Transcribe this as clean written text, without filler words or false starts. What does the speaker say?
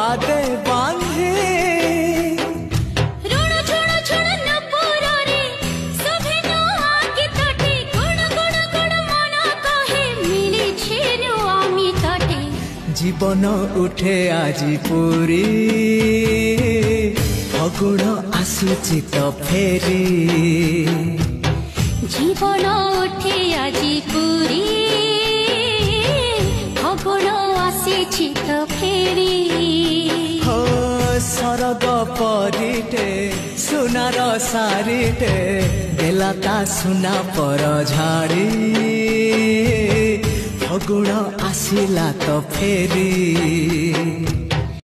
बादे बांधे जीवन उठे आजी पूरी फगुण आसुची तो फेरी जीवन उठे आजी पूरी फगुण आसी तो फेरी हो सरग परिटे सुनार सारिटे देलाता सुना पर झाड़ी फगुण आसिला तो फेरी।